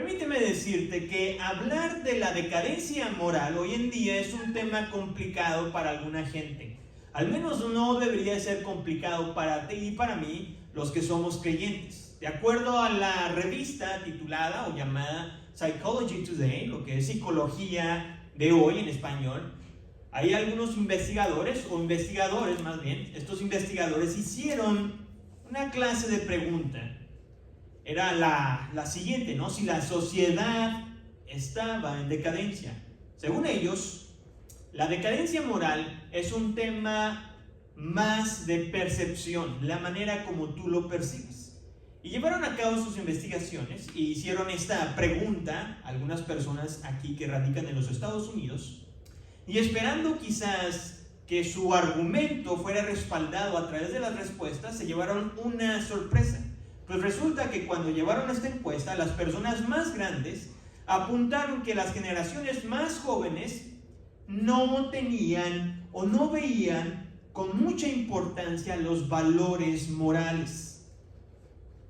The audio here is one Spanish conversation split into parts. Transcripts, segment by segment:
Permíteme decirte que hablar de la decadencia moral hoy en día es un tema complicado para alguna gente. Al menos no debería ser complicado para ti y para mí, los que somos creyentes. De acuerdo a la revista titulada o llamada Psychology Today, lo que es psicología de hoy en español, hay algunos investigadores, o investigadores más bien, estos investigadores hicieron una clase de pregunta. Era la siguiente, ¿no? Si la sociedad estaba en decadencia. Según ellos, la decadencia moral es un tema más de percepción, la manera como tú lo percibes. Y llevaron a cabo sus investigaciones y hicieron esta pregunta a algunas personas aquí que radican en los Estados Unidos, y esperando quizás que su argumento fuera respaldado a través de las respuestas, se llevaron una sorpresa. Pues resulta que cuando llevaron esta encuesta, las personas más grandes apuntaron que las generaciones más jóvenes no tenían o no veían con mucha importancia los valores morales.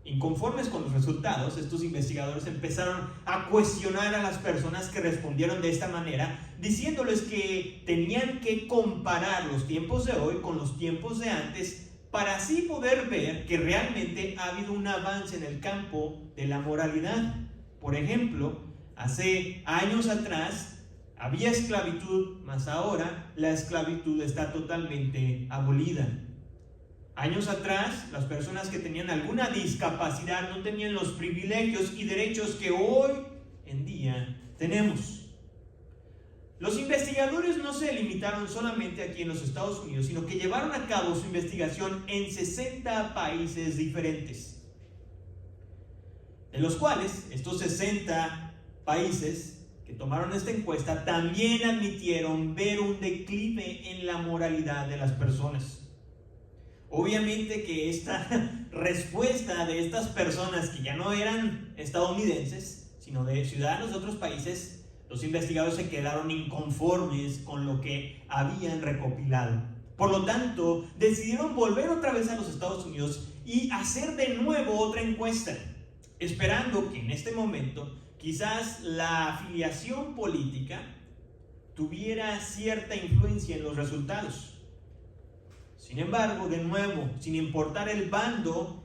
Inconformes con los resultados, estos investigadores empezaron a cuestionar a las personas que respondieron de esta manera, diciéndoles que tenían que comparar los tiempos de hoy con los tiempos de antes, para así poder ver que realmente ha habido un avance en el campo de la moralidad. Por ejemplo, hace años atrás había esclavitud, mas ahora la esclavitud está totalmente abolida. Años atrás, las personas que tenían alguna discapacidad no tenían los privilegios y derechos que hoy en día tenemos. Los investigadores no se limitaron solamente aquí en los Estados Unidos, sino que llevaron a cabo su investigación en 60 países diferentes, de los cuales estos 60 países que tomaron esta encuesta también admitieron ver un declive en la moralidad de las personas. Obviamente que esta respuesta de estas personas que ya no eran estadounidenses, sino de ciudadanos de otros países, los investigadores se quedaron inconformes con lo que habían recopilado. Por lo tanto, decidieron volver otra vez a los Estados Unidos y hacer de nuevo otra encuesta, esperando que en este momento quizás la afiliación política tuviera cierta influencia en los resultados. Sin embargo, de nuevo, sin importar el bando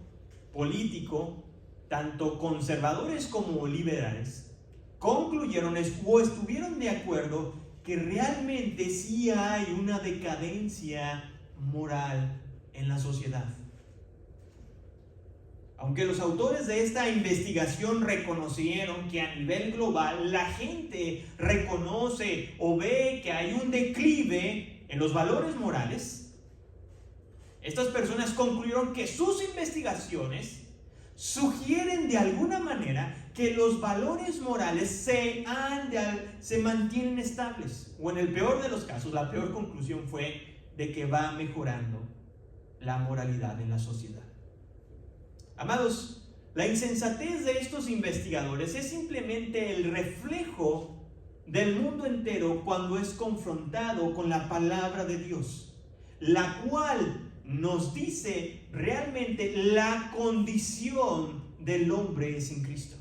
político, tanto conservadores como liberales concluyeron o estuvieron de acuerdo que realmente sí hay una decadencia moral en la sociedad. Aunque los autores de esta investigación reconocieron que a nivel global la gente reconoce o ve que hay un declive en los valores morales, estas personas concluyeron que sus investigaciones sugieren de alguna manera que los valores morales se mantienen estables, o en el peor de los casos, la peor conclusión fue de que va mejorando la moralidad en la sociedad. Amados, la insensatez de estos investigadores es simplemente el reflejo del mundo entero cuando es confrontado con la palabra de Dios, la cual nos dice realmente la condición del hombre sin Cristo.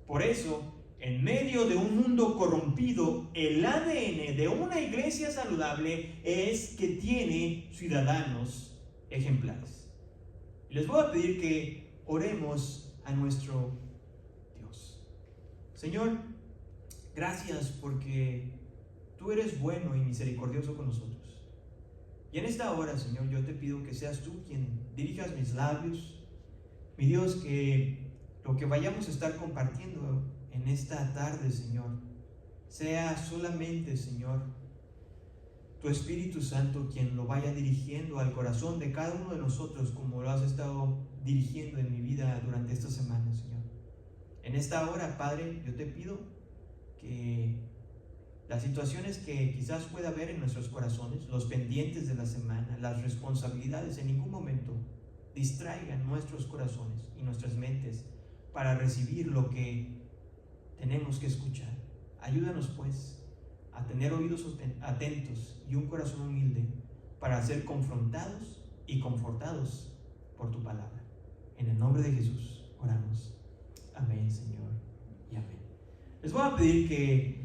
Por eso, en medio de un mundo corrompido, el ADN de una iglesia saludable es que tiene ciudadanos ejemplares. Les voy a pedir que oremos a nuestro Dios. Señor, gracias porque tú eres bueno y misericordioso con nosotros. Y en esta hora, Señor, yo te pido que seas tú quien dirijas mis labios. Mi Dios, que lo que vayamos a estar compartiendo en esta tarde, Señor, sea solamente, Señor, tu Espíritu Santo quien lo vaya dirigiendo al corazón de cada uno de nosotros, como lo has estado dirigiendo en mi vida durante esta semana, Señor. En esta hora, Padre, yo te pido que las situaciones que quizás pueda haber en nuestros corazones, los pendientes de la semana, las responsabilidades, en ningún momento distraigan nuestros corazones y nuestras mentes para recibir lo que tenemos que escuchar. Ayúdanos pues a tener oídos atentos y un corazón humilde para ser confrontados y confortados por tu palabra. En el nombre de Jesús oramos. Amén, Señor, y amén. Les voy a pedir que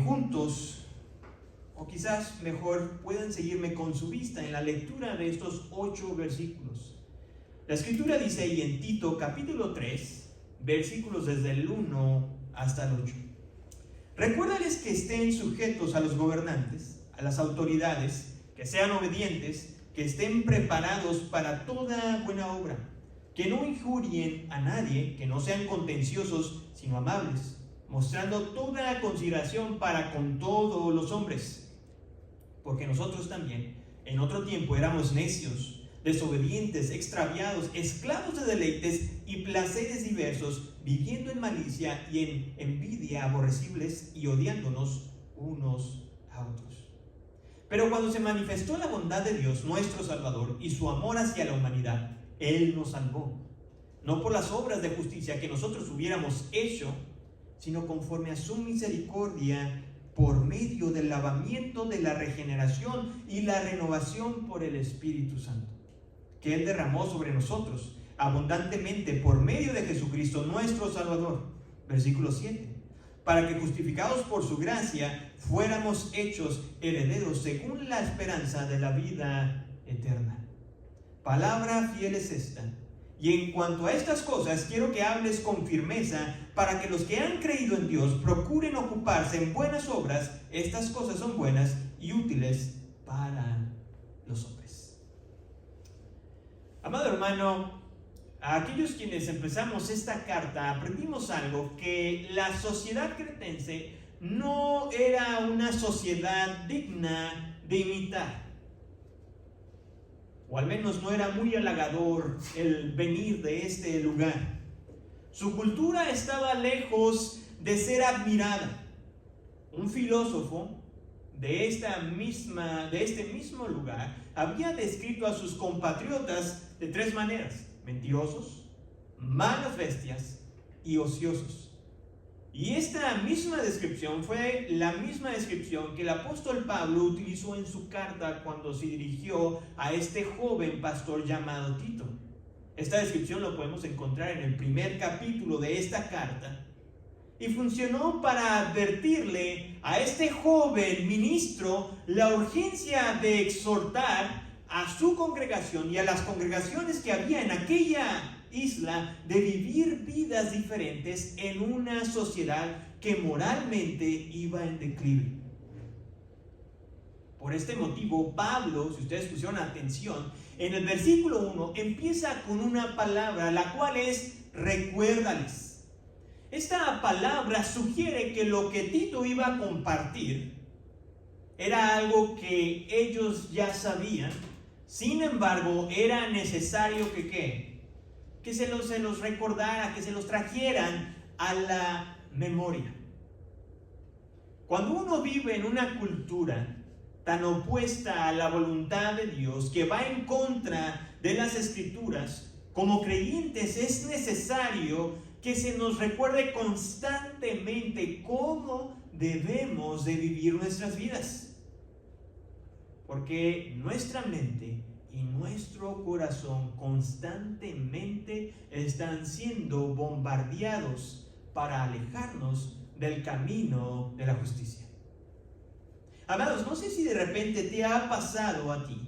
juntos, o quizás mejor, puedan seguirme con su vista en la lectura de estos 8 versículos. La Escritura dice ahí en Tito capítulo 3, versículos desde el 1 hasta el 8. Recuérdales que estén sujetos a los gobernantes, a las autoridades, que sean obedientes, que estén preparados para toda buena obra, que no injurien a nadie, que no sean contenciosos, sino amables, mostrando toda consideración para con todos los hombres. Porque nosotros también, en otro tiempo, éramos necios, desobedientes, extraviados, esclavos de deleites y placeres diversos, viviendo en malicia y en envidia, aborrecibles y odiándonos unos a otros. Pero cuando se manifestó la bondad de Dios, nuestro Salvador, y su amor hacia la humanidad, Él nos salvó, no por las obras de justicia que nosotros hubiéramos hecho, sino conforme a su misericordia, por medio del lavamiento de la regeneración y la renovación por el Espíritu Santo, que Él derramó sobre nosotros abundantemente por medio de Jesucristo nuestro Salvador. Versículo 7. Para que justificados por su gracia fuéramos hechos herederos según la esperanza de la vida eterna. Palabra fiel es esta. Y en cuanto a estas cosas quiero que hables con firmeza para que los que han creído en Dios procuren ocuparse en buenas obras. Estas cosas son buenas y útiles para los hombres. Amado hermano, a aquellos quienes empezamos esta carta aprendimos algo, que la sociedad cretense no era una sociedad digna de imitar. O al menos no era muy halagador el venir de este lugar. Su cultura estaba lejos de ser admirada. Un filósofo de este mismo lugar había descrito a sus compatriotas de 3 maneras: mentirosos, malas bestias y ociosos. Y esta misma descripción fue la misma descripción que el apóstol Pablo utilizó en su carta cuando se dirigió a este joven pastor llamado Tito. Esta descripción lo podemos encontrar en el primer capítulo de esta carta, y funcionó para advertirle a este joven ministro la urgencia de exhortar a su congregación y a las congregaciones que había en aquella isla de vivir vidas diferentes en una sociedad que moralmente iba en declive. Por este motivo, Pablo, si ustedes pusieron atención, en el versículo 1 empieza con una palabra, la cual es recuérdales. Esta palabra sugiere que lo que Tito iba a compartir era algo que ellos ya sabían. Sin embargo, era necesario que se los recordara, que se los trajeran a la memoria. Cuando uno vive en una cultura tan opuesta a la voluntad de Dios, que va en contra de las Escrituras, como creyentes es necesario que se nos recuerde constantemente cómo debemos de vivir nuestras vidas. Porque nuestra mente y nuestro corazón constantemente están siendo bombardeados para alejarnos del camino de la justicia. Amados, no sé si de repente te ha pasado a ti,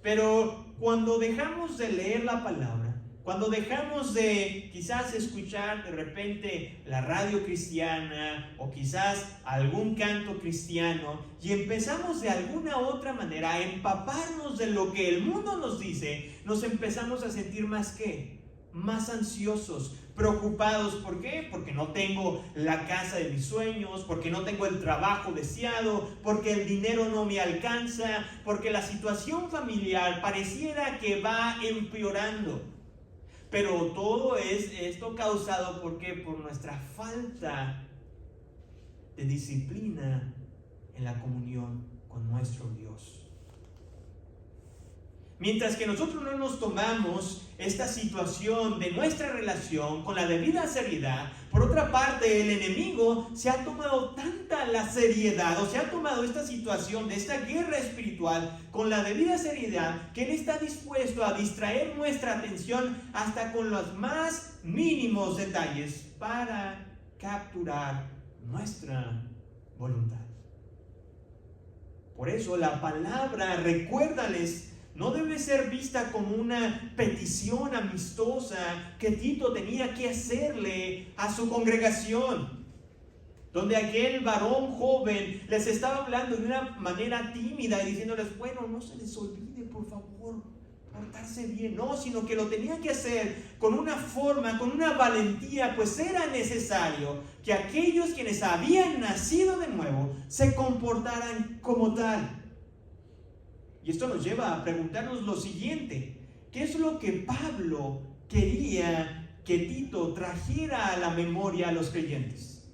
pero cuando dejamos de leer la palabra, cuando dejamos de quizás escuchar de repente la radio cristiana o quizás algún canto cristiano y empezamos de alguna otra manera a empaparnos de lo que el mundo nos dice, nos empezamos a sentir más ansiosos, preocupados. ¿Por qué? Porque no tengo la casa de mis sueños, porque no tengo el trabajo deseado, porque el dinero no me alcanza, porque la situación familiar pareciera que va empeorando. Pero todo esto causado por nuestra falta de disciplina en la comunión con nuestro Dios. Mientras que nosotros no nos tomamos esta situación de nuestra relación con la debida seriedad, por otra parte el enemigo se ha tomado tanta la seriedad, o se ha tomado esta situación de esta guerra espiritual con la debida seriedad, que él está dispuesto a distraer nuestra atención hasta con los más mínimos detalles para capturar nuestra voluntad. Por eso la palabra, recuérdales, no debe ser vista como una petición amistosa que Tito tenía que hacerle a su congregación, donde aquel varón joven les estaba hablando de una manera tímida y diciéndoles, bueno, no se les olvide, por favor, portarse bien. No, sino que lo tenía que hacer con una forma, con una valentía, pues era necesario que aquellos quienes habían nacido de nuevo se comportaran como tal. Y esto nos lleva a preguntarnos lo siguiente: ¿qué es lo que Pablo quería que Tito trajera a la memoria a los creyentes?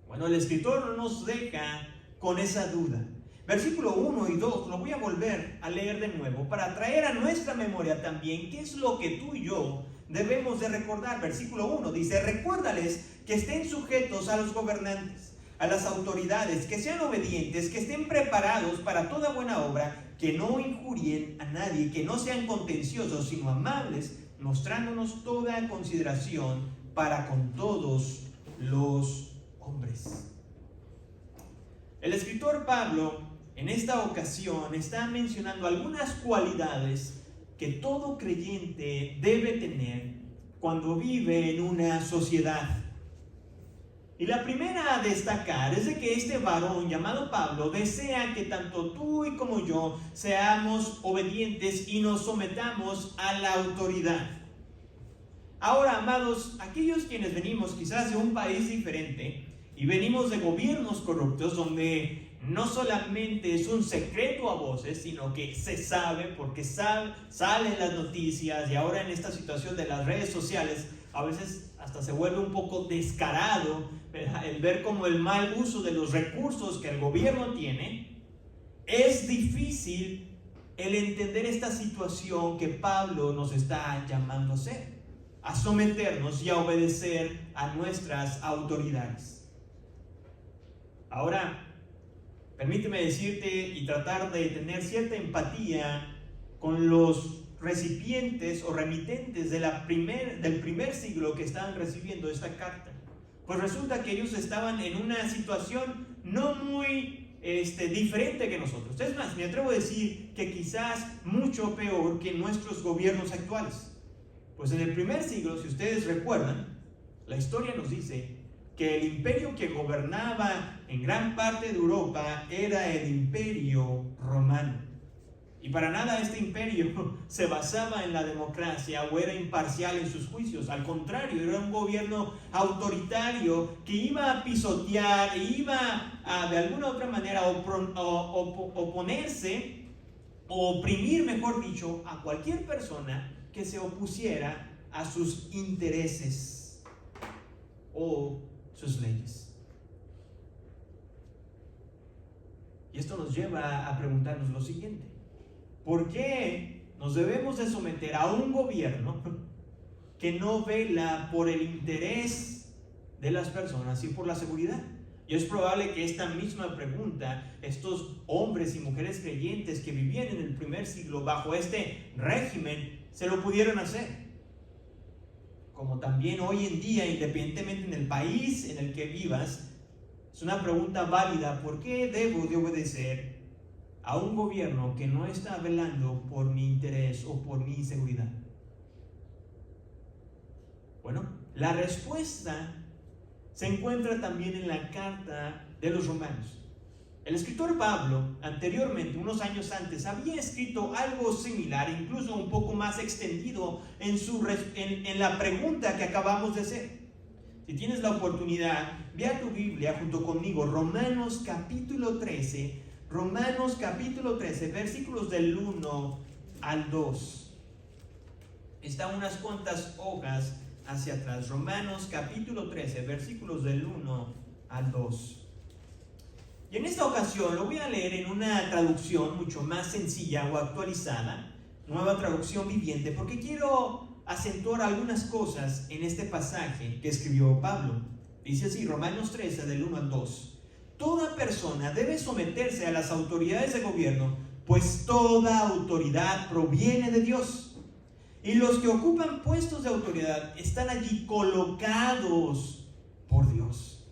Bueno, el escritor no nos deja con esa duda. Versículo 1 y 2, lo voy a volver a leer de nuevo para traer a nuestra memoria también qué es lo que tú y yo debemos de recordar. Versículo 1 dice: recuérdales que estén sujetos a los gobernantes, a las autoridades, que sean obedientes, que estén preparados para toda buena obra, que no injurien a nadie, que no sean contenciosos, sino amables, mostrándonos toda consideración para con todos los hombres. El escritor Pablo en esta ocasión está mencionando algunas cualidades que todo creyente debe tener cuando vive en una sociedad. Y la primera a destacar es de que este varón llamado Pablo desea que tanto tú y como yo seamos obedientes y nos sometamos a la autoridad. Ahora, amados, aquellos quienes venimos quizás de un país diferente y venimos de gobiernos corruptos donde no solamente es un secreto a voces, sino que se sabe porque salen las noticias, y ahora en esta situación de las redes sociales a veces hasta se vuelve un poco descarado el ver como el mal uso de los recursos que el gobierno tiene. Es difícil el entender esta situación que Pablo nos está llamando a hacer, a someternos y a obedecer a nuestras autoridades. Ahora, permíteme decirte y tratar de tener cierta empatía con los recipientes o remitentes del primer siglo que estaban recibiendo esta carta. Pues resulta que ellos estaban en una situación no muy diferente que nosotros. Es más, me atrevo a decir que quizás mucho peor que nuestros gobiernos actuales. Pues en el primer siglo, si ustedes recuerdan, la historia nos dice que el imperio que gobernaba en gran parte de Europa era el imperio romano. Y para nada este imperio se basaba en la democracia o era imparcial en sus juicios. Al contrario, era un gobierno autoritario que iba a pisotear, iba a de alguna u otra manera oponerse o oprimir, mejor dicho, a cualquier persona que se opusiera a sus intereses o sus leyes. Y esto nos lleva a preguntarnos lo siguiente: ¿por qué nos debemos de someter a un gobierno que no vela por el interés de las personas y por la seguridad? Y es probable que esta misma pregunta estos hombres y mujeres creyentes que vivían en el primer siglo bajo este régimen se lo pudieron hacer. Como también hoy en día, independientemente en el país en el que vivas, es una pregunta válida: ¿por qué debo de obedecer a un gobierno que no está velando por mi interés o por mi seguridad? Bueno, la respuesta se encuentra también en la carta de los Romanos. El escritor Pablo, anteriormente, unos años antes, había escrito algo similar, incluso un poco más extendido en la pregunta que acabamos de hacer. Si tienes la oportunidad, ve a tu Biblia junto conmigo, Romanos capítulo 13, versículos del 1 al 2. Está unas cuantas hojas hacia atrás. Romanos capítulo 13, versículos del 1 al 2. Y en esta ocasión lo voy a leer en una traducción mucho más sencilla o actualizada, Nueva Traducción Viviente, porque quiero acentuar algunas cosas en este pasaje que escribió Pablo. Dice así, Romanos 13, del 1 al 2. Toda persona debe someterse a las autoridades de gobierno, pues toda autoridad proviene de Dios. Y los que ocupan puestos de autoridad están allí colocados por Dios.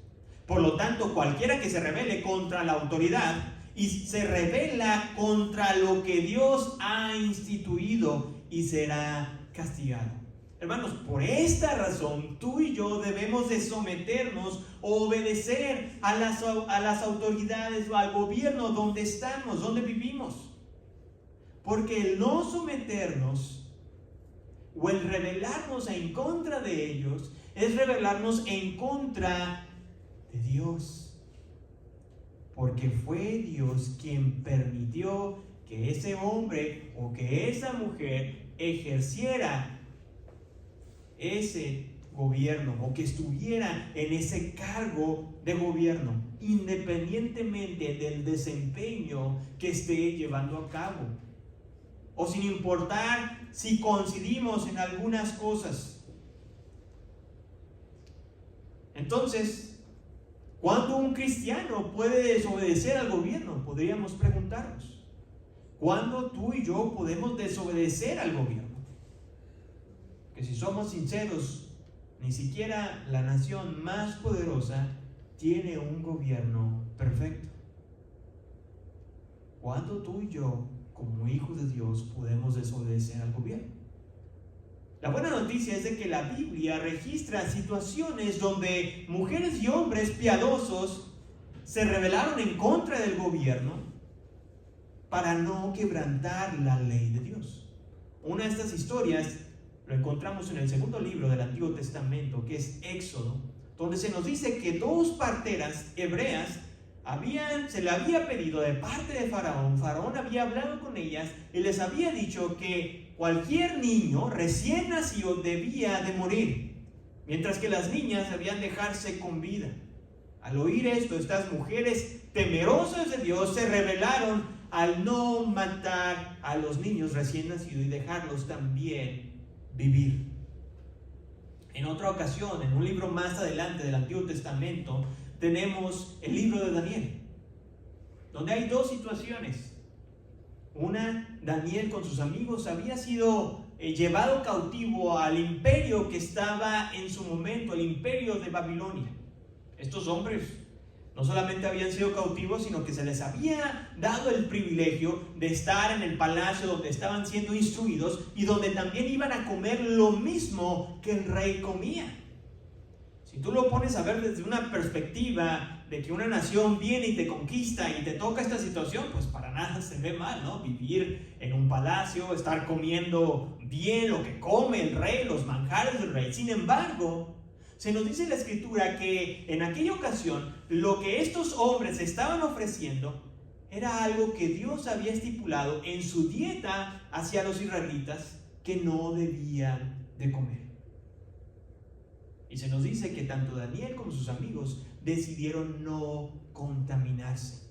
Por lo tanto, cualquiera que se rebele contra la autoridad y se rebela contra lo que Dios ha instituido y será castigado. Hermanos, por esta razón, tú y yo debemos de someternos o obedecer a las autoridades o al gobierno donde estamos, donde vivimos. Porque el no someternos o el rebelarnos en contra de ellos es rebelarnos en contra de Dios, porque fue Dios quien permitió que ese hombre o que esa mujer ejerciera ese gobierno o que estuviera en ese cargo de gobierno, independientemente del desempeño que esté llevando a cabo, o sin importar si coincidimos en algunas cosas. Entonces, ¿cuándo un cristiano puede desobedecer al gobierno? Podríamos preguntarnos. ¿Cuándo tú y yo podemos desobedecer al gobierno? Que si somos sinceros, ni siquiera la nación más poderosa tiene un gobierno perfecto. ¿Cuándo tú y yo, como hijos de Dios, podemos desobedecer al gobierno? La buena noticia es de que la Biblia registra situaciones donde mujeres y hombres piadosos se rebelaron en contra del gobierno para no quebrantar la ley de Dios. Una de estas historias lo encontramos en el segundo libro del Antiguo Testamento, que es Éxodo, donde se nos dice que dos parteras hebreas se le había pedido de parte de Faraón. Faraón había hablado con ellas y les había dicho que cualquier niño recién nacido debía de morir, mientras que las niñas debían dejarse con vida. Al oír esto, estas mujeres temerosas de Dios se rebelaron al no matar a los niños recién nacidos y dejarlos también vivir. En otra ocasión, en un libro más adelante del Antiguo Testamento, tenemos el libro de Daniel, donde hay dos situaciones. Una, Daniel con sus amigos había sido llevado cautivo al imperio que estaba en su momento, el imperio de Babilonia. Estos hombres no solamente habían sido cautivos, sino que se les había dado el privilegio de estar en el palacio donde estaban siendo instruidos y donde también iban a comer lo mismo que el rey comía. Si tú lo pones a ver desde una perspectiva de que una nación viene y te conquista y te toca esta situación, pues para nada se ve mal, ¿no? Vivir en un palacio, estar comiendo bien lo que come el rey, los manjares del rey. Sin embargo, se nos dice en la Escritura que en aquella ocasión lo que estos hombres estaban ofreciendo era algo que Dios había estipulado en su dieta hacia los israelitas que no debían de comer. Y se nos dice que tanto Daniel como sus amigos decidieron no contaminarse.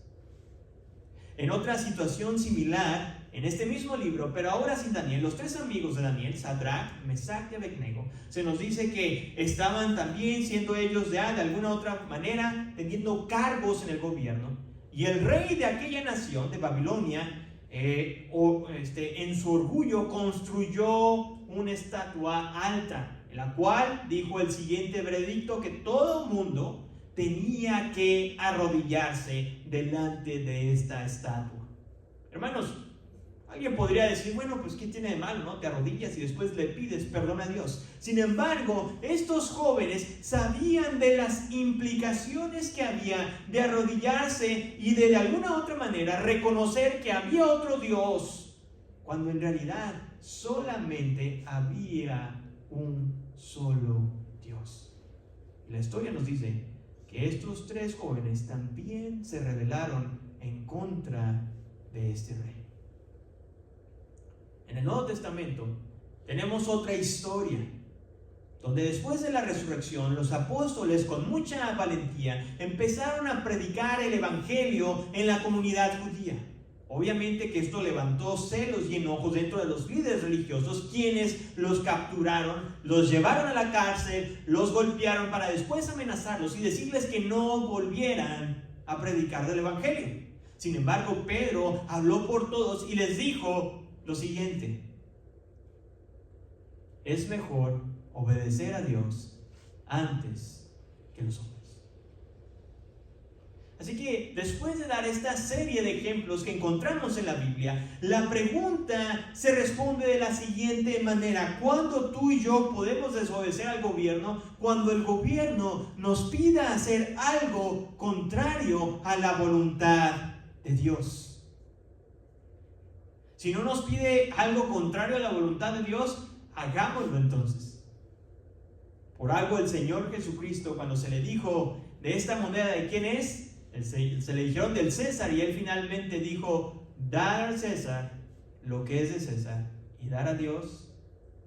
En otra situación similar, en este mismo libro, pero ahora sin Daniel, los tres amigos de Daniel, Sadrach, Mesach y Abednego, se nos dice que estaban también siendo ellos de alguna otra manera teniendo cargos en el gobierno. Y el rey de aquella nación, de Babilonia, en su orgullo construyó una estatua alta, en la cual dijo el siguiente veredicto, que todo mundo tenía que arrodillarse delante de esta estatua. Hermanos, alguien podría decir, bueno, pues ¿qué tiene de malo, no? Te arrodillas y después le pides perdón a Dios. Sin embargo, estos jóvenes sabían de las implicaciones que había de arrodillarse y de alguna otra manera reconocer que había otro Dios, cuando en realidad solamente había un solo Dios. Y la historia nos dice que estos tres jóvenes también se rebelaron en contra de este rey. En el Nuevo Testamento tenemos otra historia donde después de la resurrección los apóstoles con mucha valentía empezaron a predicar el evangelio en la comunidad judía. Obviamente que esto levantó celos y enojos dentro de los líderes religiosos, quienes los capturaron, los llevaron a la cárcel, los golpearon para después amenazarlos y decirles que no volvieran a predicar del evangelio. Sin embargo, Pedro habló por todos y les dijo lo siguiente: es mejor obedecer a Dios antes que los hombres. Así que después de dar esta serie de ejemplos que encontramos en la Biblia, la pregunta se responde de la siguiente manera: ¿cuándo tú y yo podemos desobedecer al gobierno? Cuando el gobierno nos pida hacer algo contrario a la voluntad de Dios. Si no nos pide algo contrario a la voluntad de Dios, hagámoslo entonces. Por algo el Señor Jesucristo, cuando se le dijo de esta moneda, ¿de quién es? Se le dijeron del César, y él finalmente dijo: dar al César lo que es de César y dar a Dios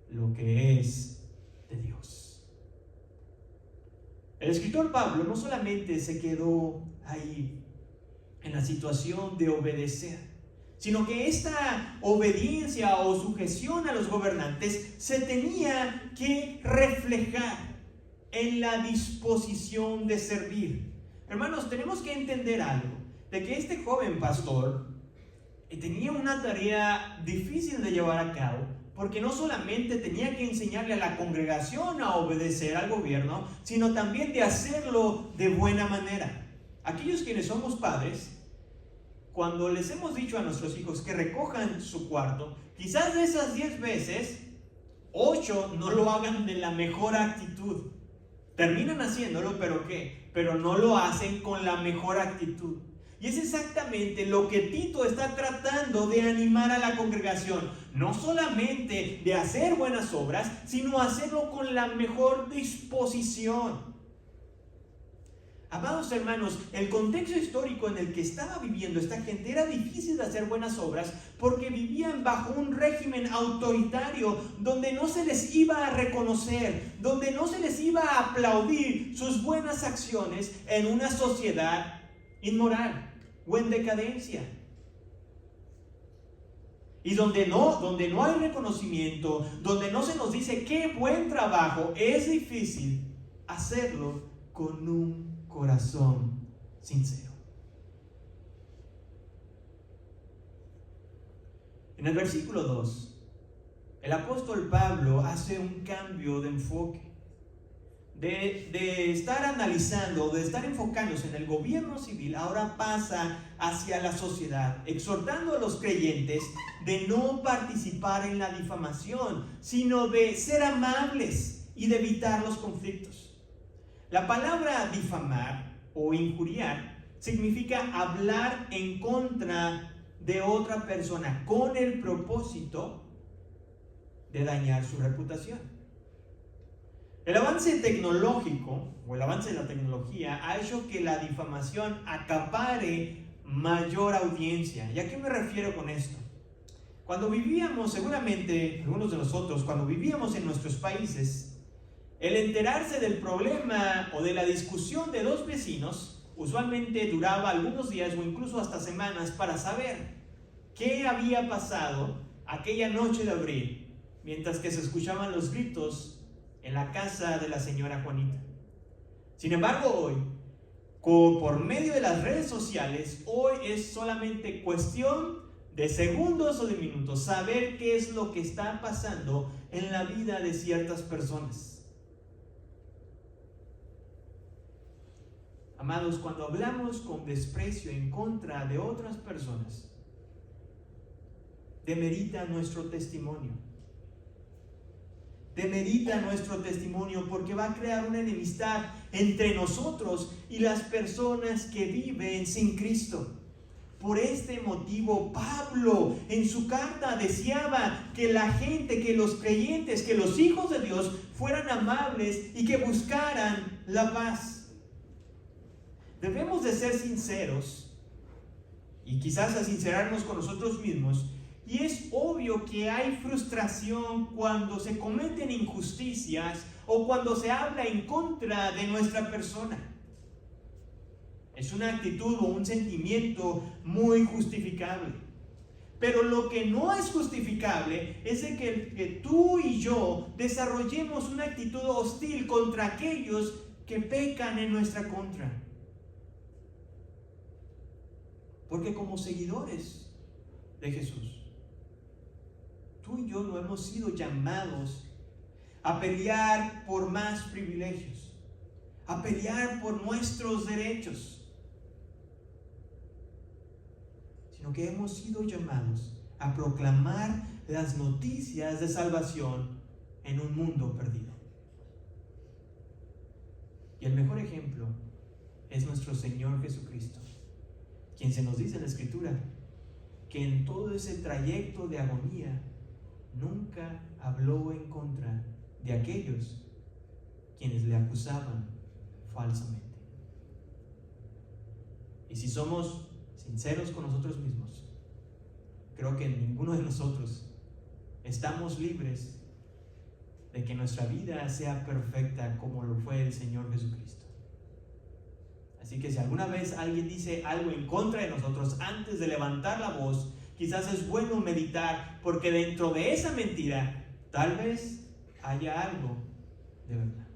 lo que es de Dios. El escritor Pablo no solamente se quedó ahí en la situación de obedecer, sino que esta obediencia o sujeción a los gobernantes se tenía que reflejar en la disposición de servir. Hermanos, tenemos que entender algo, de que este joven pastor tenía una tarea difícil de llevar a cabo, porque no solamente tenía que enseñarle a la congregación a obedecer al gobierno, sino también de hacerlo de buena manera. Aquellos quienes somos padres, cuando les hemos dicho a nuestros hijos que recojan su cuarto, quizás de esas 10 veces, 8 no lo hagan de la mejor actitud. Terminan haciéndolo, ¿pero qué? Pero no lo hacen con la mejor actitud. Y es exactamente lo que Tito está tratando de animar a la congregación. No solamente de hacer buenas obras, sino hacerlo con la mejor disposición. Amados hermanos, el contexto histórico en el que estaba viviendo esta gente era difícil de hacer buenas obras, porque vivían bajo un régimen autoritario donde no se les iba a reconocer, donde no se les iba a aplaudir sus buenas acciones en una sociedad inmoral o en decadencia. Y donde no hay reconocimiento, donde no se nos dice qué buen trabajo, es difícil hacerlo con un corazón sincero. En el versículo 2, el apóstol Pablo hace un cambio de enfoque. De estar analizando, de estar enfocándose en el gobierno civil, ahora pasa hacia la sociedad, exhortando a los creyentes de no participar en la difamación, sino de ser amables y de evitar los conflictos. La palabra difamar o injuriar significa hablar en contra de otra persona con el propósito de dañar su reputación. El avance tecnológico o el avance de la tecnología ha hecho que la difamación acapare mayor audiencia. ¿Y a qué me refiero con esto? Cuando vivíamos, seguramente algunos de nosotros, cuando vivíamos en nuestros países, el enterarse del problema o de la discusión de dos vecinos usualmente duraba algunos días o incluso hasta semanas para saber qué había pasado aquella noche de abril, mientras que se escuchaban los gritos en la casa de la señora Juanita. Sin embargo, hoy, por medio de las redes sociales, hoy es solamente cuestión de segundos o de minutos saber qué es lo que está pasando en la vida de ciertas personas. Amados, cuando hablamos con desprecio en contra de otras personas, demerita nuestro testimonio. Demerita nuestro testimonio porque va a crear una enemistad entre nosotros y las personas que viven sin Cristo. Por este motivo, Pablo en su carta deseaba que la gente, que los creyentes, que los hijos de Dios fueran amables y que buscaran la paz. Debemos de ser sinceros y quizás a sincerarnos con nosotros mismos Y es obvio que hay frustración cuando se cometen injusticias o cuando se habla en contra de nuestra persona. Es una actitud o un sentimiento muy justificable. Pero lo que no es justificable es de que tú y yo desarrollemos una actitud hostil contra aquellos que pecan en nuestra contra. Porque como seguidores de Jesús, tú y yo no hemos sido llamados a pelear por más privilegios, a pelear por nuestros derechos, sino que hemos sido llamados a proclamar las noticias de salvación en un mundo perdido. Y el mejor ejemplo es nuestro Señor Jesucristo, quien se nos dice en la Escritura que en todo ese trayecto de agonía nunca habló en contra de aquellos quienes le acusaban falsamente. Y si somos sinceros con nosotros mismos, creo que ninguno de nosotros estamos libres de que nuestra vida sea perfecta como lo fue el Señor Jesucristo. Así que si alguna vez alguien dice algo en contra de nosotros, antes de levantar la voz, quizás es bueno meditar, porque dentro de esa mentira tal vez haya algo de verdad.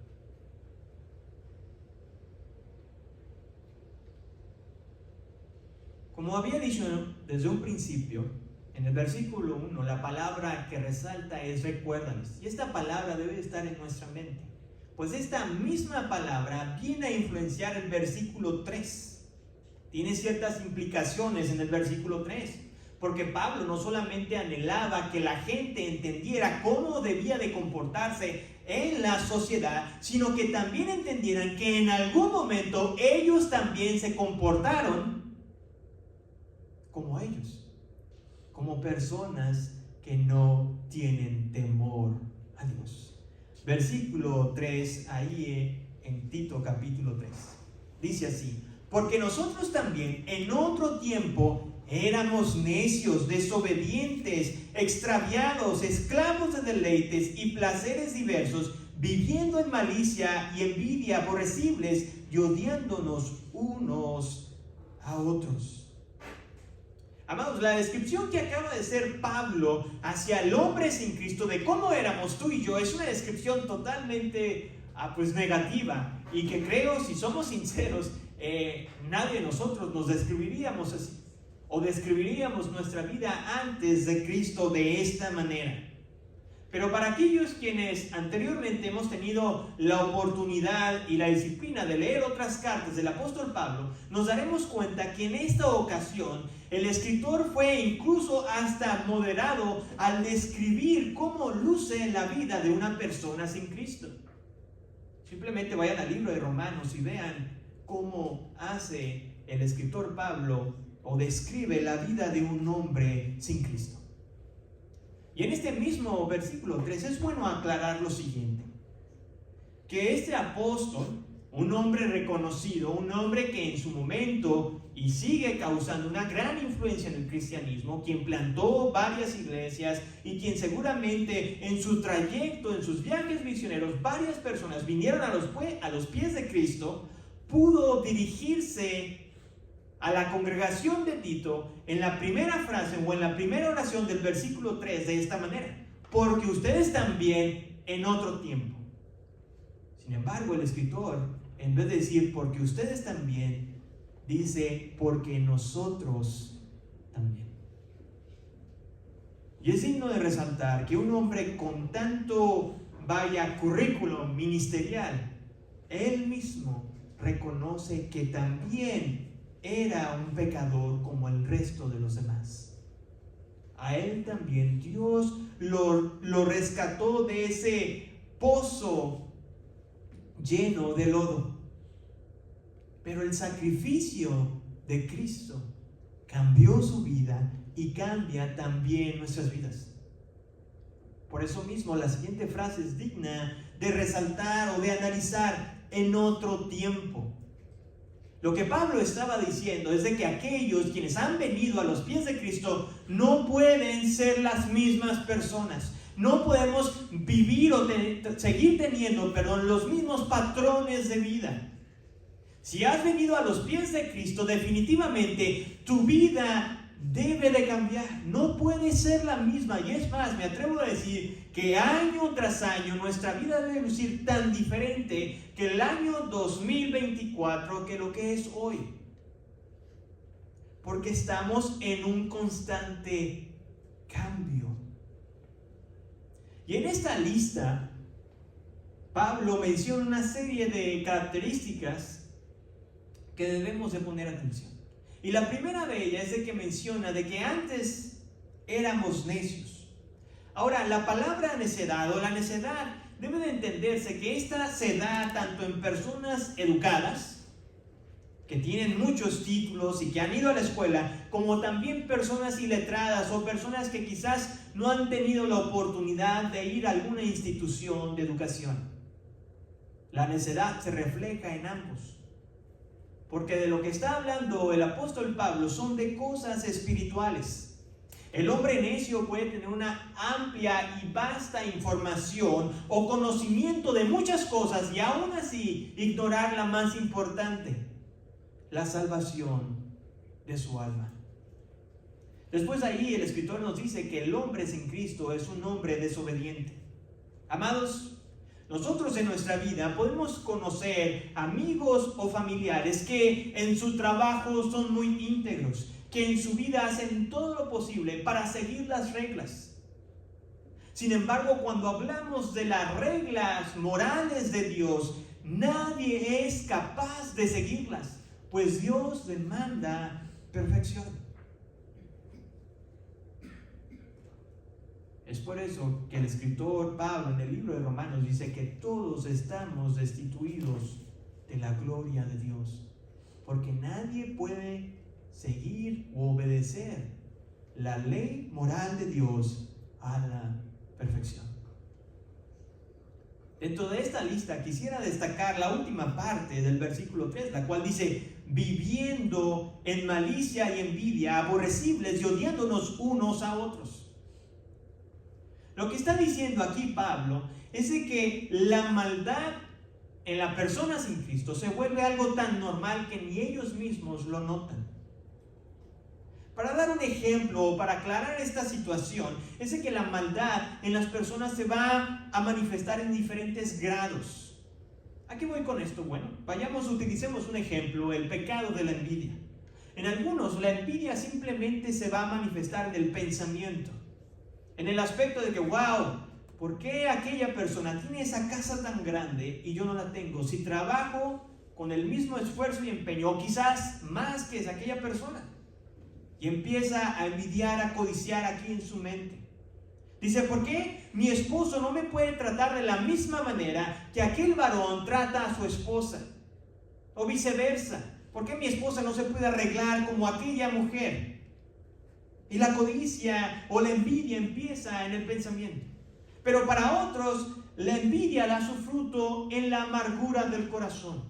Como había dicho desde un principio, en el versículo 1, la palabra que resalta es recuérdales. Y esta palabra debe estar en nuestra mente, pues esta misma palabra viene a influenciar el versículo 3. Tiene ciertas implicaciones en el versículo 3, porque Pablo no solamente anhelaba que la gente entendiera cómo debía de comportarse en la sociedad, sino que también entendieran que en algún momento ellos también se comportaron como ellos, como personas que no tienen temor a Dios. Versículo 3, ahí en Tito capítulo 3, dice así: porque nosotros también en otro tiempo éramos necios, desobedientes, extraviados, esclavos de deleites y placeres diversos, viviendo en malicia y envidia, aborrecibles y odiándonos unos a otros. Amados, la descripción que acaba de hacer Pablo hacia el hombre sin Cristo, de cómo éramos tú y yo, es una descripción totalmente negativa, y que creo, si somos sinceros, nadie de nosotros nos describiríamos así, o describiríamos nuestra vida antes de Cristo de esta manera. Pero para aquellos quienes anteriormente hemos tenido la oportunidad y la disciplina de leer otras cartas del apóstol Pablo, nos daremos cuenta que en esta ocasión el escritor fue incluso hasta moderado al describir cómo luce la vida de una persona sin Cristo. Simplemente vayan al libro de Romanos y vean cómo hace el escritor Pablo o describe la vida de un hombre sin Cristo. Y en este mismo versículo 3 es bueno aclarar lo siguiente: que este apóstol, un hombre reconocido, un hombre que en su momento y sigue causando una gran influencia en el cristianismo, quien plantó varias iglesias y quien seguramente en su trayecto, en sus viajes misioneros, varias personas vinieron a los pies de Cristo, pudo dirigirse a la congregación de Tito en la primera frase o en la primera oración del versículo 3 de esta manera: porque ustedes también en otro tiempo. Sin embargo, el escritor, en vez de decir porque ustedes también, dice porque nosotros también. Y es digno de resaltar que un hombre con tanto currículum ministerial, él mismo reconoce que también era un pecador como el resto de los demás. A él también Dios lo rescató de ese pozo lleno de lodo. Pero el sacrificio de Cristo cambió su vida y cambia también nuestras vidas. Por eso mismo la siguiente frase es digna de resaltar o de analizar: en otro tiempo. Lo que Pablo estaba diciendo es de que aquellos quienes han venido a los pies de Cristo no pueden ser las mismas personas. No podemos vivir o seguir teniendo, los mismos patrones de vida. Si has venido a los pies de Cristo, definitivamente tu vida debe de cambiar. No puede ser la misma. Y es más, me atrevo a decir que año tras año nuestra vida debe lucir tan diferente que el año 2024 que lo que es hoy. Porque estamos en un constante cambio. Y en esta lista, Pablo menciona una serie de características que debemos de poner atención. Y la primera de ellas es de que menciona de que antes éramos necios. Ahora, la palabra necedad o la necedad debe de entenderse que esta se da tanto en personas educadas, que tienen muchos títulos y que han ido a la escuela, como también personas iletradas o personas que quizás no han tenido la oportunidad de ir a alguna institución de educación. La necedad se refleja en ambos. Porque de lo que está hablando el apóstol Pablo son de cosas espirituales. El hombre necio puede tener una amplia y vasta información o conocimiento de muchas cosas y aún así ignorar la más importante, la salvación de su alma. Después ahí el escritor nos dice que el hombre sin Cristo es un hombre desobediente. Amados, nosotros en nuestra vida podemos conocer amigos o familiares que en su trabajo son muy íntegros, que en su vida hacen todo lo posible para seguir las reglas. Sin embargo, cuando hablamos de las reglas morales de Dios, nadie es capaz de seguirlas, pues Dios demanda perfección. Es por eso que el escritor Pablo en el libro de Romanos dice que todos estamos destituidos de la gloria de Dios, porque nadie puede seguir o obedecer la ley moral de Dios a la perfección. Dentro de esta lista quisiera destacar la última parte del versículo 3, la cual dice: viviendo en malicia y envidia, aborrecibles y odiándonos unos a otros. Lo que está diciendo aquí Pablo es de que la maldad en la persona sin Cristo se vuelve algo tan normal que ni ellos mismos lo notan. Para dar un ejemplo o para aclarar esta situación, es de que la maldad en las personas se va a manifestar en diferentes grados. ¿A qué voy con esto? Bueno, utilicemos un ejemplo, el pecado de la envidia. En algunos, la envidia simplemente se va a manifestar en el pensamiento. En el aspecto de que, wow, ¿por qué aquella persona tiene esa casa tan grande y yo no la tengo? Si trabajo con el mismo esfuerzo y empeño, o quizás más que esa aquella persona. Y empieza a envidiar, a codiciar aquí en su mente. Dice, ¿por qué mi esposo no me puede tratar de la misma manera que aquel varón trata a su esposa? O viceversa, ¿por qué mi esposa no se puede arreglar como aquella mujer? Y la codicia o la envidia empieza en el pensamiento. Pero para otros, la envidia da su fruto en la amargura del corazón,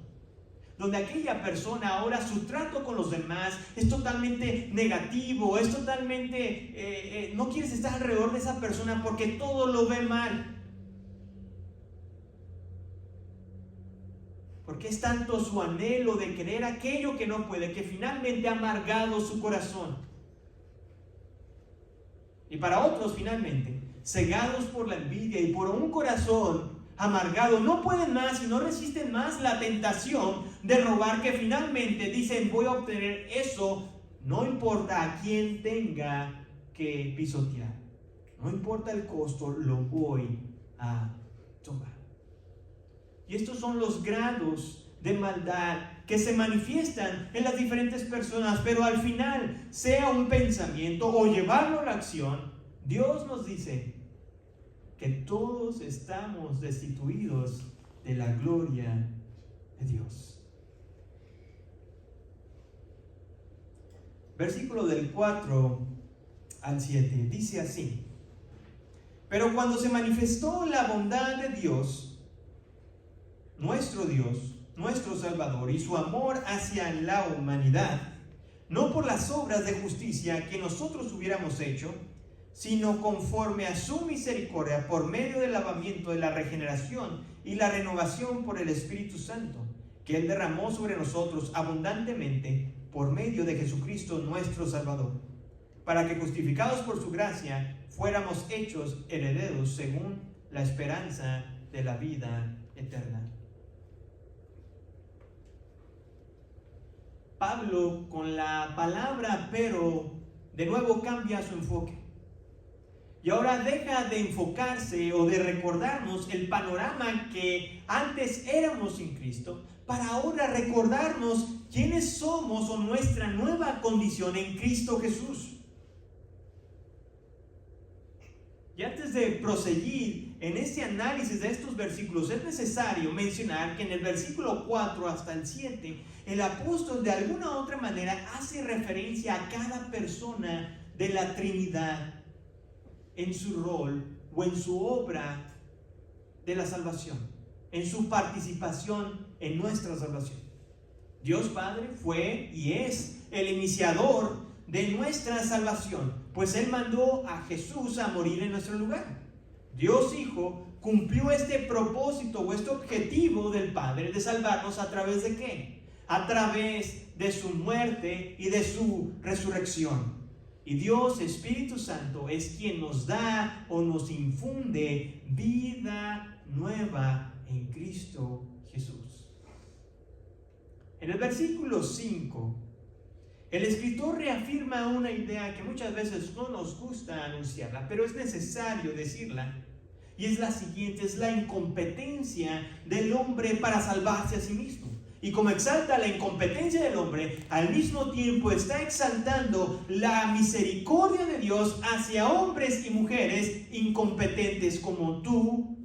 donde aquella persona ahora su trato con los demás es totalmente negativo, es totalmente, no quieres estar alrededor de esa persona porque todo lo ve mal. Porque es tanto su anhelo de querer aquello que no puede, que finalmente ha amargado su corazón. Y para otros, finalmente, cegados por la envidia y por un corazón amargado, no pueden más y no resisten más la tentación de robar, que finalmente dicen, voy a obtener eso, no importa a quién tenga que pisotear. No importa el costo, lo voy a tomar. Y estos son los grados de maldad que se manifiestan en las diferentes personas, pero al final, sea un pensamiento o llevarlo a la acción, Dios nos dice que todos estamos destituidos de la gloria de Dios. Versículo del 4 al 7 dice así: pero cuando se manifestó la bondad de Dios, nuestro Dios, nuestro Salvador, y su amor hacia la humanidad, no por las obras de justicia que nosotros hubiéramos hecho, sino conforme a su misericordia, por medio del lavamiento de la regeneración y la renovación por el Espíritu Santo, que Él derramó sobre nosotros abundantemente por medio de Jesucristo nuestro Salvador, para que, justificados por su gracia, fuéramos hechos herederos según la esperanza de la vida eterna. Pablo, con la palabra pero, de nuevo cambia su enfoque. Y ahora deja de enfocarse o de recordarnos el panorama que antes éramos sin Cristo, para ahora recordarnos quiénes somos o nuestra nueva condición en Cristo Jesús. Y antes de proseguir en este análisis de estos versículos, es necesario mencionar que en el versículo 4 hasta el 7, el apóstol de alguna u otra manera hace referencia a cada persona de la Trinidad en su rol o en su obra de la salvación, en su participación en nuestra salvación. Dios Padre fue y es el iniciador de nuestra salvación, pues Él mandó a Jesús a morir en nuestro lugar. Dios Hijo cumplió este propósito o este objetivo del Padre de salvarnos ¿a través de qué? A través de su muerte y de su resurrección. Y Dios Espíritu Santo es quien nos da o nos infunde vida nueva en Cristo Jesús. En el versículo 5, el escritor reafirma una idea que muchas veces no nos gusta anunciarla, pero es necesario decirla. Y es la siguiente: es la incompetencia del hombre para salvarse a sí mismo. Y como exalta la incompetencia del hombre, al mismo tiempo está exaltando la misericordia de Dios hacia hombres y mujeres incompetentes como tú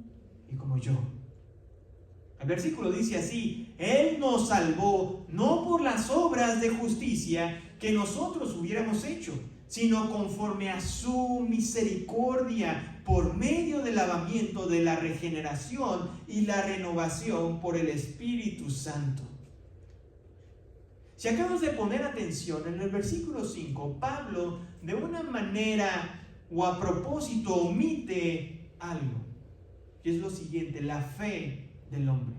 y como yo. El versículo dice así: Él nos salvó no por las obras de justicia que nosotros hubiéramos hecho, sino conforme a su misericordia, por medio del lavamiento de la regeneración y la renovación por el Espíritu Santo. Si acabamos de poner atención en el versículo 5, Pablo de una manera o a propósito omite algo, y es lo siguiente: la fe del hombre.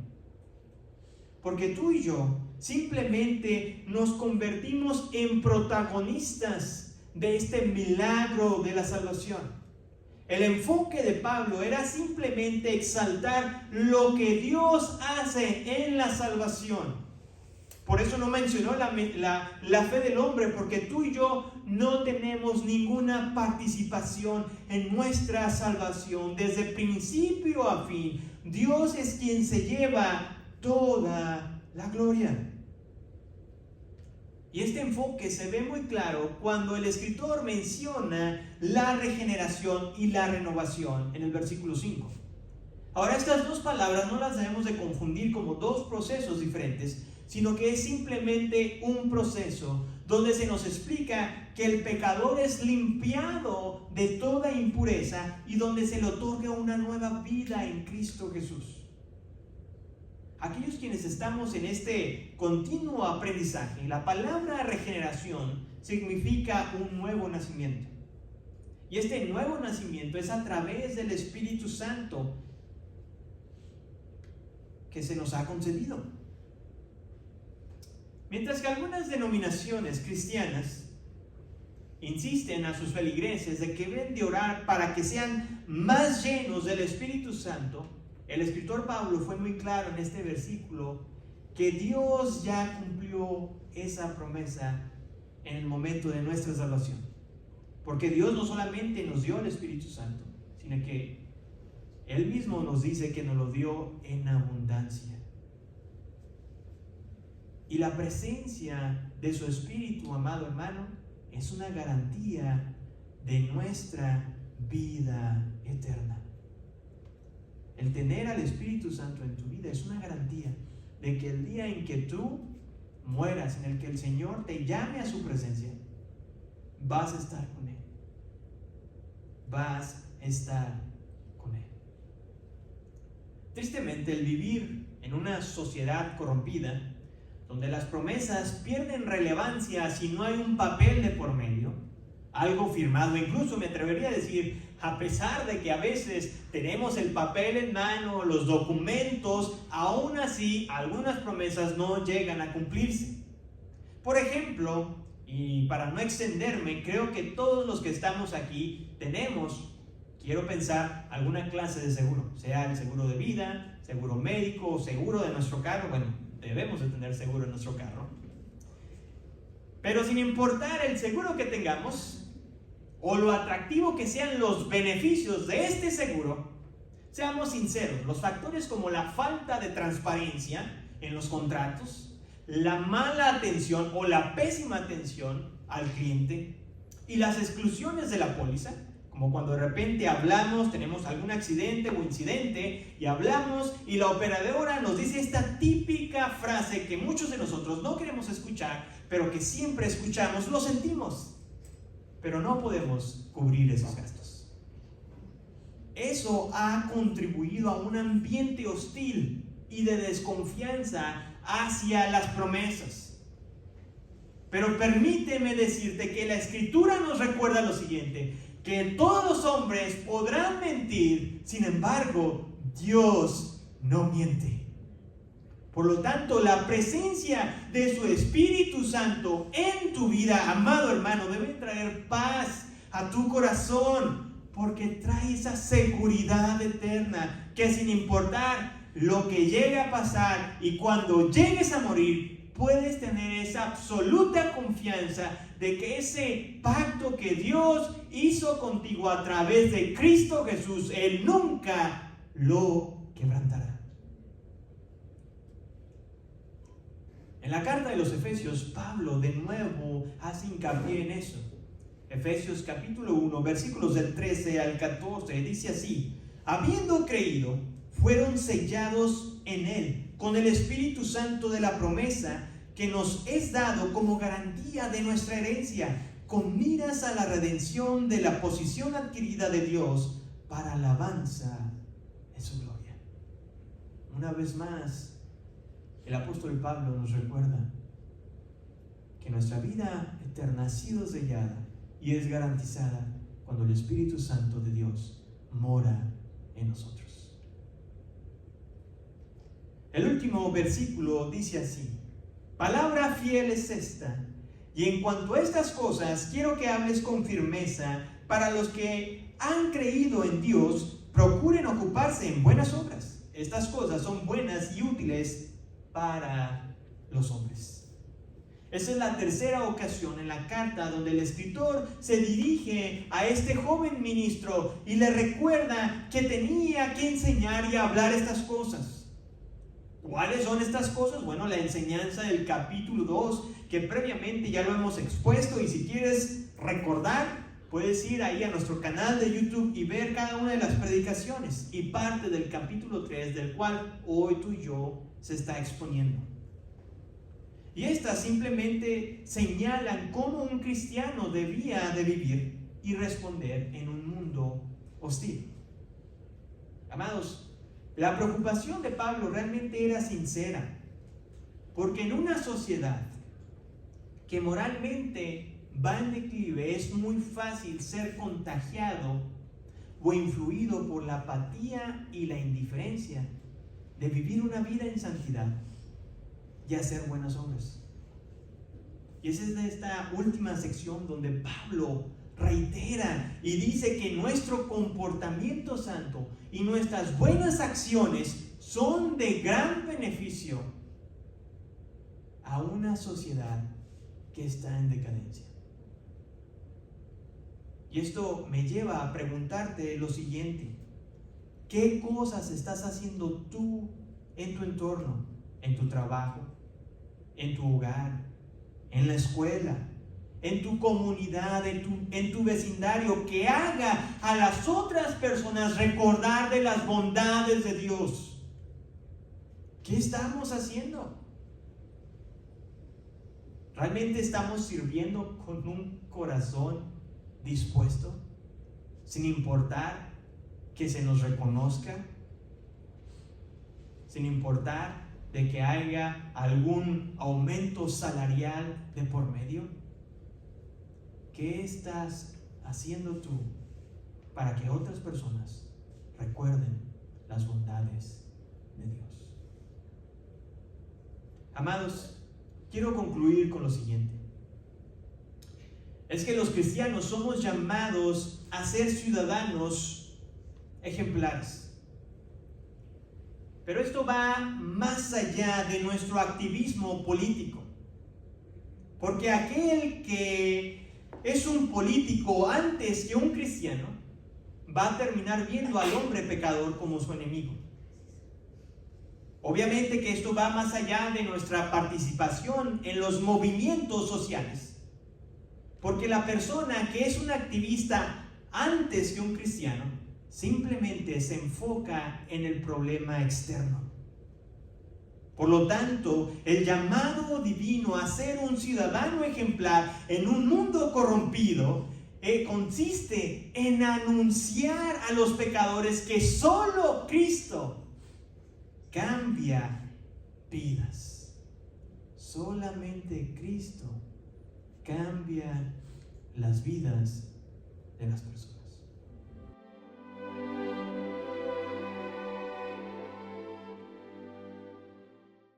Porque tú y yo simplemente nos convertimos en protagonistas de este milagro de la salvación. El enfoque de Pablo era simplemente exaltar lo que Dios hace en la salvación. Por eso no mencionó la fe del hombre, porque tú y yo no tenemos ninguna participación en nuestra salvación. Desde principio a fin, Dios es quien se lleva toda la gloria. Y este enfoque se ve muy claro cuando el escritor menciona la regeneración y la renovación en el versículo 5. Ahora, estas dos palabras no las debemos de confundir como dos procesos diferentes, sino que es simplemente un proceso donde se nos explica que el pecador es limpiado de toda impureza y donde se le otorga una nueva vida en Cristo Jesús. Aquellos quienes estamos en este continuo aprendizaje, la palabra regeneración significa un nuevo nacimiento. Y este nuevo nacimiento es a través del Espíritu Santo que se nos ha concedido. Mientras que algunas denominaciones cristianas insisten a sus feligreses de que deben de orar para que sean más llenos del Espíritu Santo, el escritor Pablo fue muy claro en este versículo que Dios ya cumplió esa promesa en el momento de nuestra salvación. Porque Dios no solamente nos dio el Espíritu Santo, sino que Él mismo nos dice que nos lo dio en abundancia. Y la presencia de su Espíritu, amado hermano, es una garantía de nuestra vida eterna. El tener al Espíritu Santo en tu vida es una garantía de que el día en que tú mueras, en el que el Señor te llame a su presencia, vas a estar con Él. Vas a estar con Él. Tristemente, el vivir en una sociedad corrompida, donde las promesas pierden relevancia si no hay un papel de por medio, algo firmado. Incluso me atrevería a decir, a pesar de que a veces tenemos el papel en mano, los documentos, aún así algunas promesas no llegan a cumplirse. Por ejemplo, y para no extenderme, creo que todos los que estamos aquí tenemos, quiero pensar, alguna clase de seguro, sea el seguro de vida, seguro médico, seguro de nuestro carro. Bueno, debemos de tener seguro en nuestro carro. Pero sin importar el seguro que tengamos o lo atractivo que sean los beneficios de este seguro, seamos sinceros, los factores como la falta de transparencia en los contratos, la mala atención o la pésima atención al cliente y las exclusiones de la póliza, como cuando de repente hablamos, tenemos algún accidente o incidente y hablamos y la operadora nos dice esta típica frase que muchos de nosotros no queremos escuchar, pero que siempre escuchamos, lo sentimos, pero no podemos cubrir esos gastos. Eso ha contribuido a un ambiente hostil y de desconfianza hacia las promesas. Pero permíteme decirte que la Escritura nos recuerda lo siguiente: que todos los hombres podrán mentir, sin embargo, Dios no miente. Por lo tanto, la presencia de su Espíritu Santo en tu vida, amado hermano, debe traer paz a tu corazón, porque trae esa seguridad eterna que sin importar lo que llegue a pasar y cuando llegues a morir, puedes tener esa absoluta confianza de que ese pacto que Dios hizo contigo a través de Cristo Jesús, Él nunca lo quebrantará. En la carta de los Efesios, Pablo de nuevo hace hincapié en eso. Efesios capítulo 1, versículos del 13 al 14, dice así: habiendo creído, fueron sellados en Él con el Espíritu Santo de la promesa, que nos es dado como garantía de nuestra herencia, con miras a la redención de la posición adquirida de Dios para alabanza de su gloria. Una vez más, el apóstol Pablo nos recuerda que nuestra vida eterna ha sido sellada y es garantizada cuando el Espíritu Santo de Dios mora en nosotros. El último versículo dice así: palabra fiel es esta, y en cuanto a estas cosas quiero que hables con firmeza para los que han creído en Dios, procuren ocuparse en buenas obras. Estas cosas son buenas y útiles para los hombres. Esa es la tercera ocasión en la carta donde el escritor se dirige a este joven ministro y le recuerda que tenía que enseñar y hablar estas cosas. ¿Cuáles son estas cosas? Bueno, la enseñanza del capítulo 2, que previamente ya lo hemos expuesto, y si quieres recordar, puedes ir ahí a nuestro canal de YouTube y ver cada una de las predicaciones y parte del capítulo 3, del cual hoy tú y yo se está exponiendo. Y estas simplemente señalan cómo un cristiano debía de vivir y responder en un mundo hostil. Amados, la preocupación de Pablo realmente era sincera, porque en una sociedad que moralmente va en declive, es muy fácil ser contagiado o influido por la apatía y la indiferencia de vivir una vida en santidad y hacer buenas obras. Y esa es de esta última sección donde Pablo reitera y dice que nuestro comportamiento santo y nuestras buenas acciones son de gran beneficio a una sociedad que está en decadencia. Y esto me lleva a preguntarte lo siguiente: ¿qué cosas estás haciendo tú en tu entorno, en tu trabajo, en tu hogar, en la escuela, en tu comunidad, en tu vecindario, que haga a las otras personas recordar de las bondades de Dios? ¿Qué estamos haciendo? ¿Realmente estamos sirviendo con un corazón dispuesto, sin importar que se nos reconozca? sin importar de que haya algún aumento salarial de por medio? ¿Qué estás haciendo tú para que otras personas recuerden las bondades de Dios? Amados, quiero concluir con lo siguiente. Es que los cristianos somos llamados a ser ciudadanos ejemplares. Pero esto va más allá de nuestro activismo político. Porque aquel que es un político antes que un cristiano va a terminar viendo al hombre pecador como su enemigo. Obviamente que esto va más allá de nuestra participación en los movimientos sociales. Porque la persona que es un activista antes que un cristiano simplemente se enfoca en el problema externo. Por lo tanto, el llamado divino a ser un ciudadano ejemplar en un mundo corrompido consiste en anunciar a los pecadores que solo Cristo cambia vidas. Solamente Cristo cambia las vidas de las personas.